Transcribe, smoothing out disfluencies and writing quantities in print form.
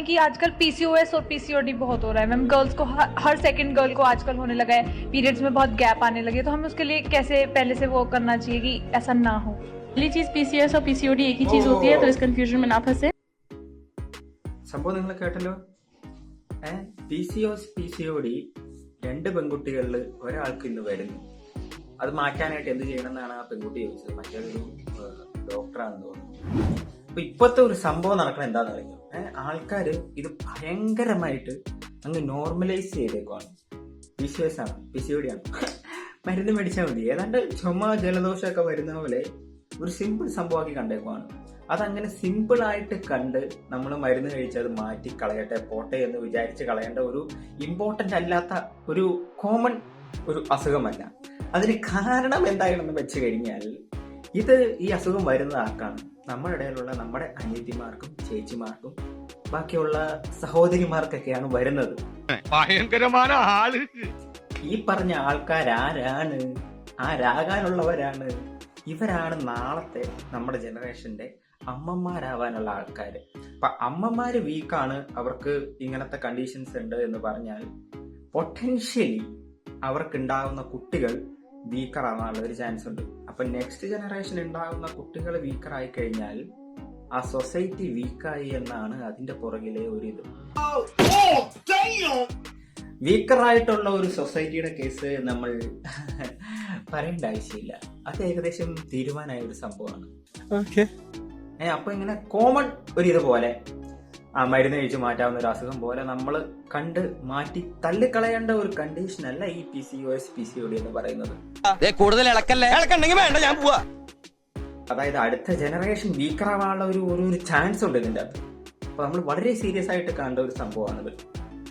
कि आजकल पीसीओएस और पीसीओडी बहुत हो रहा है मैम। गर्ल्स को हर सेकंड गर्ल को आजकल होने लगा है, पीरियड्स में बहुत गैप आने लगे, तो हमें उसके लिए कैसे पहले से वो करना चाहिए कि ऐसा ना हो। पहली चीज पीसीएस और पीसीओडी एक ही चीज होती है, तो इस कंफ्यूजन में ना फंसे। സംഭവം നിങ്ങൾ കേട്ടല്ലോ. PCOS PCOD രണ്ട് പെൺകുട്ടികളിൽ ഒരാൾക്ക് ഇന്ന് വരുന്നു. അത് മാറ്റാനായിട്ട് എന്ത് ചെയ്യണമെന്നാണ് ആ പെൺകുട്ടി ചോദിച്ചത്. മറ്റൊരു ഡോക്ടറാണെന്ന് തോന്നുന്നു. അപ്പൊ ഇപ്പോഴത്തെ ഒരു സംഭവം നടക്കണം എന്താന്ന് അറിയാം. ആൾക്കാര് ഇത് ഭയങ്കരമായിട്ട് അങ്ങ് നോർമലൈസ് ചെയ്തേക്കുവാണ്. PCOS ആണ്, PCOD ആണ്, മരുന്ന് മേടിച്ചാൽ മതി. ഏതാണ്ട് ചുമ ജലദോഷമൊക്കെ വരുന്ന പോലെ ഒരു സിമ്പിൾ സംഭവമാക്കി കണ്ടേക്കുവാണ്. അതങ്ങനെ സിമ്പിൾ ആയിട്ട് കണ്ട് നമ്മൾ മരുന്ന് കഴിച്ച് അത് മാറ്റി കളയട്ടെ പോട്ടെ എന്ന് വിചാരിച്ച് കളയേണ്ട ഒരു ഇമ്പോർട്ടന്റ് അല്ലാത്ത ഒരു കോമൺ ഒരു അസുഖമല്ല. അതിന് കാരണം എന്താണെന്ന് വെച്ച് കഴിഞ്ഞാൽ ഈ അസുഖം വരുന്നത് ആർക്കാണ്? നമ്മുടെ ഇടയിലുള്ള നമ്മുടെ അനിയത്തിമാർക്കും ചേച്ചിമാർക്കും ബാക്കിയുള്ള സഹോദരിമാർക്കൊക്കെയാണ് വരുന്നത്. ഭയങ്കരമായ ആള്. ഈ പറഞ്ഞ ആൾക്കാരാരാണ്? ആരാകാനുള്ളവരാണ്? ഇവരാണ് നാളത്തെ നമ്മുടെ ജനറേഷന്റെ അമ്മമാരാവാനുള്ള ആൾക്കാര്. അപ്പൊ അമ്മമാര് വീക്കാണ്, അവർക്ക് ഇങ്ങനത്തെ കണ്ടീഷൻസ് ഉണ്ട് എന്ന് പറഞ്ഞാൽ പൊട്ടൻഷ്യലി അവർക്കുണ്ടാകുന്ന കുട്ടികൾ വീക്കർ ആവാനുള്ള ഒരു ചാൻസ് ഉണ്ട്. അപ്പൊ നെക്സ്റ്റ് ജനറേഷൻ ഉണ്ടാകുന്ന കുട്ടികൾ വീക്കർ ആയി കഴിഞ്ഞാൽ ആ സൊസൈറ്റി വീക്കായി എന്നാണ് അതിന്റെ പുറകിലെ ഒരു ഇത്. വീക്കറായിട്ടുള്ള ഒരു സൊസൈറ്റിയുടെ കേസ് നമ്മൾ പറയേണ്ട ആവശ്യമില്ല. അത് ഏകദേശം തീരുമാനമായ ഒരു സംഭവമാണ്. അപ്പൊ ഇങ്ങനെ കോമൺ ഒരു ഇതുപോലെ മരുന്ന് കഴിച്ച് മാറ്റാവുന്ന ഒരു അസുഖം പോലെ നമ്മൾ കണ്ട് മാറ്റി തള്ളിക്കളയേണ്ട ഒരു കണ്ടീഷൻ അല്ല ഈ PCOS PCOD എന്ന് പറയുന്നത്. കൂടുതൽ വേണ്ട, ഞാൻ പോവാ. അതായത് അടുത്ത ജനറേഷൻ വീക്കറാവാനുള്ള ഒരു ചാൻസ് ഉണ്ട് ഇതിന്റെ അകത്ത്. അപ്പൊ നമ്മൾ വളരെ സീരിയസ് ആയിട്ട് കാണേണ്ട ഒരു സംഭവമാണിത്.